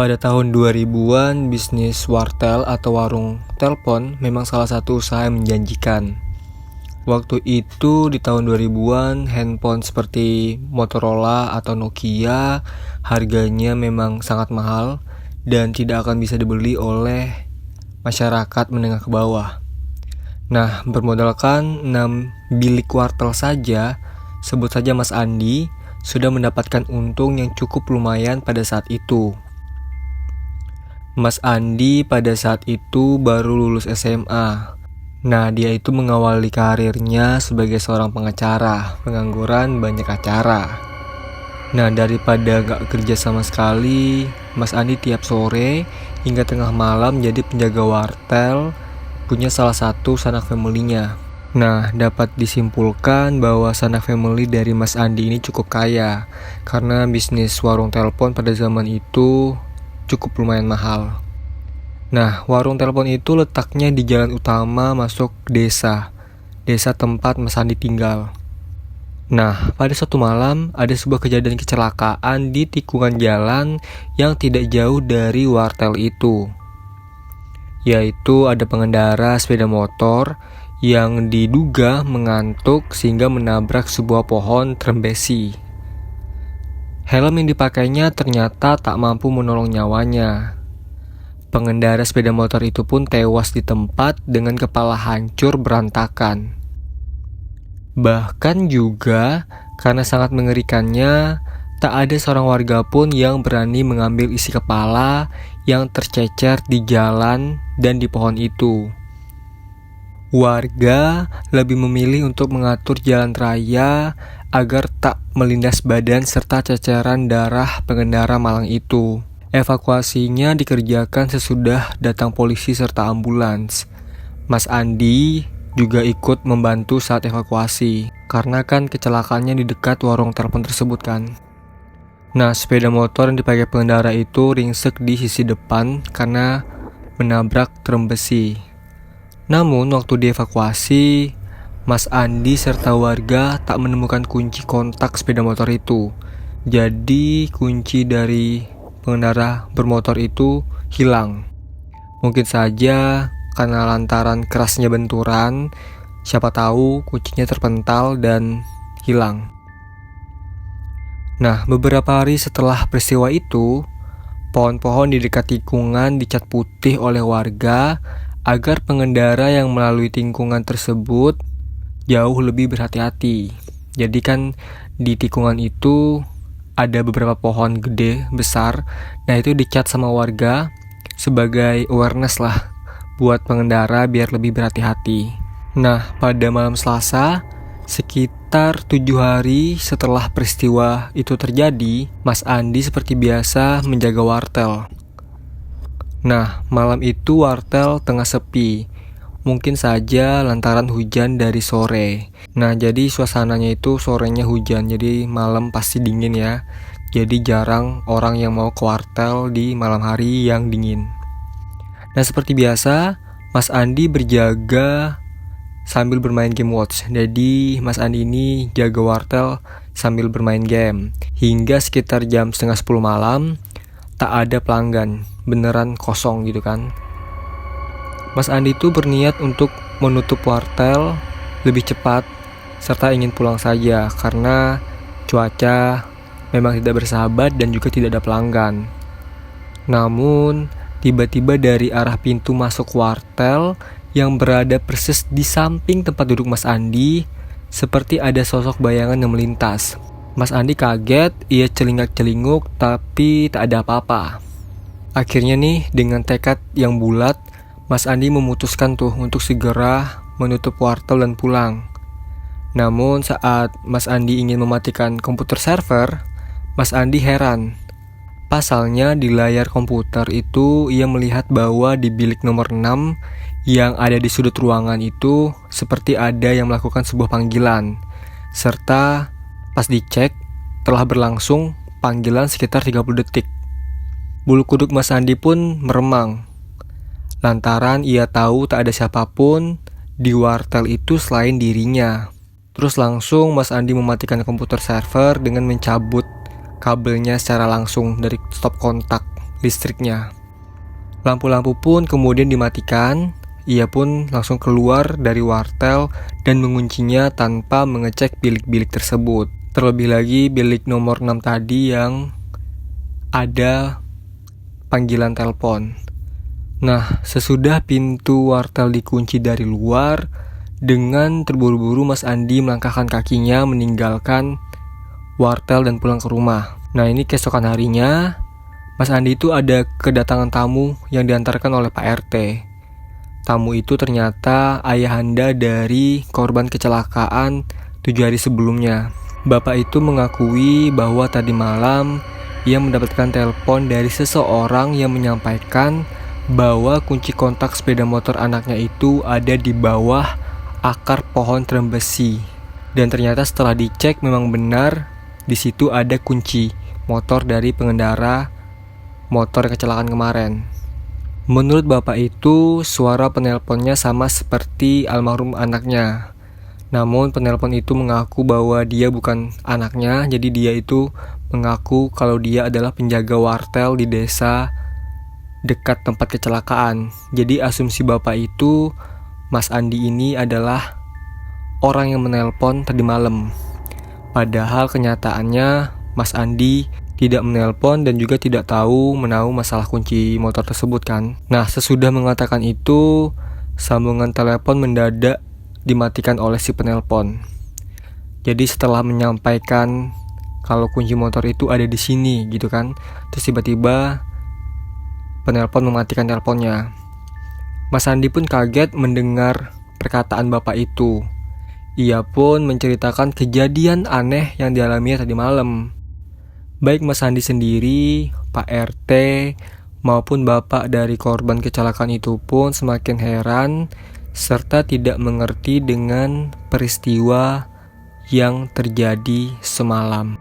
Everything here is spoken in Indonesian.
Pada tahun 2000-an, bisnis wartel atau warung telepon memang salah satu usaha yang menjanjikan. Waktu itu di tahun 2000-an, handphone seperti Motorola atau Nokia harganya memang sangat mahal dan tidak akan bisa dibeli oleh masyarakat menengah ke bawah. Nah, bermodalkan 6 bilik wartel saja, sebut saja Mas Andi, sudah mendapatkan untung yang cukup lumayan pada saat itu. Mas Andi pada saat itu baru lulus SMA. Nah, dia itu mengawali karirnya sebagai seorang pengacara, pengangguran banyak acara. Nah, daripada gak kerja sama sekali, Mas Andi tiap sore hingga tengah malam jadi penjaga wartel, punya salah satu sanak family-nya. Nah, dapat disimpulkan bahwa sanak family dari Mas Andi ini cukup kaya, karena bisnis warung telepon pada zaman itu cukup lumayan mahal. Nah, warung telepon itu letaknya di jalan utama masuk desa tempat Mas Andi tinggal. Nah, pada suatu malam ada sebuah kejadian kecelakaan di tikungan jalan yang tidak jauh dari wartel itu. Yaitu ada pengendara sepeda motor yang diduga mengantuk sehingga menabrak sebuah pohon trembesi. Helm yang dipakainya ternyata tak mampu menolong nyawanya. Pengendara sepeda motor itu pun tewas di tempat dengan kepala hancur berantakan. Bahkan juga karena sangat mengerikannya, tak ada seorang warga pun yang berani mengambil isi kepala yang tercecer di jalan dan di pohon itu. Warga lebih memilih untuk mengatur jalan raya agar tak melindas badan serta ceceran darah pengendara malang itu. Evakuasinya dikerjakan sesudah datang polisi serta ambulans. Mas Andi juga ikut membantu saat evakuasi, karena kan kecelakaannya di dekat warung telepon tersebut kan. Nah, sepeda motor yang dipakai pengendara itu ringsek di sisi depan karena menabrak trem besi. Namun waktu dievakuasi, Mas Andi serta warga tak menemukan kunci kontak sepeda motor itu. Jadi kunci dari pengendara bermotor itu hilang. Mungkin saja karena lantaran kerasnya benturan, siapa tahu kuncinya terpental dan hilang. Nah, beberapa hari setelah peristiwa itu, pohon-pohon di dekat tikungan dicat putih oleh warga agar pengendara yang melalui tikungan tersebut jauh lebih berhati-hati. Jadi kan di tikungan itu ada beberapa pohon gede, besar. Nah, itu dicat sama warga sebagai awareness lah buat pengendara biar lebih berhati-hati. Nah, pada malam Selasa, sekitar 7 hari setelah peristiwa itu terjadi, Mas Andi seperti biasa menjaga wartel. Nah, malam itu wartel tengah sepi. Mungkin saja lantaran hujan dari sore. Nah, jadi suasananya itu sorenya hujan, jadi malam pasti dingin ya. Jadi jarang orang yang mau ke wartel di malam hari yang dingin. Nah, seperti biasa, Mas Andi berjaga sambil bermain game watch. Jadi Mas Andi ini jaga wartel sambil bermain game. Hingga sekitar jam 9:30 malam, tak ada pelanggan, beneran kosong gitu kan. Mas Andi itu berniat untuk menutup wartel lebih cepat serta ingin pulang saja karena cuaca memang tidak bersahabat dan juga tidak ada pelanggan. Namun, tiba-tiba dari arah pintu masuk wartel yang berada persis di samping tempat duduk Mas Andi, seperti ada sosok bayangan yang melintas. Mas Andi kaget, ia celingak-celinguk tapi tak ada apa-apa. Akhirnya nih, dengan tekad yang bulat, Mas Andi memutuskan tuh untuk segera menutup wartel dan pulang. Namun saat Mas Andi ingin mematikan komputer server, Mas Andi heran. Pasalnya di layar komputer itu ia melihat bahwa di bilik nomor 6 yang ada di sudut ruangan itu seperti ada yang melakukan sebuah panggilan. Serta pas dicek telah berlangsung panggilan sekitar 30 detik. Bulu kuduk Mas Andi pun meremang. Lantaran ia tahu tak ada siapapun di wartel itu selain dirinya. Terus langsung Mas Andi mematikan komputer server dengan mencabut kabelnya secara langsung dari stop kontak listriknya. Lampu-lampu pun kemudian dimatikan. Ia pun langsung keluar dari wartel dan menguncinya tanpa mengecek bilik-bilik tersebut. Terlebih lagi bilik nomor 6 tadi yang ada panggilan telepon. Nah, sesudah pintu wartel dikunci dari luar, dengan terburu-buru Mas Andi melangkahkan kakinya meninggalkan wartel dan pulang ke rumah. Nah, ini keesokan harinya Mas Andi itu ada kedatangan tamu yang diantarkan oleh Pak RT. Tamu itu ternyata ayahanda dari korban kecelakaan 7 hari sebelumnya. Bapak itu mengakui bahwa tadi malam ia mendapatkan telepon dari seseorang yang menyampaikan bahwa kunci kontak sepeda motor anaknya itu ada di bawah akar pohon trembesi. Dan ternyata setelah dicek memang benar di situ ada kunci motor dari pengendara motor kecelakaan kemarin. Menurut bapak itu, suara penelponnya sama seperti almarhum anaknya. Namun penelpon itu mengaku bahwa dia bukan anaknya, jadi dia itu mengaku kalau dia adalah penjaga wartel di desa dekat tempat kecelakaan. Jadi asumsi bapak itu, Mas Andi ini adalah orang yang menelpon tadi malam. Padahal kenyataannya Mas Andi tidak menelpon dan juga tidak tahu menahu masalah kunci motor tersebut kan. Nah, sesudah mengatakan itu, sambungan telepon mendadak dimatikan oleh si penelpon. Jadi setelah menyampaikan kalau kunci motor itu ada di sini gitu kan, terus tiba-tiba penelpon mematikan teleponnya. Mas Andi pun kaget mendengar perkataan bapak itu. Ia pun menceritakan kejadian aneh yang dialaminya tadi malam. Baik Mas Andi sendiri, Pak RT, maupun bapak dari korban kecelakaan itu pun semakin heran serta tidak mengerti dengan peristiwa yang terjadi semalam.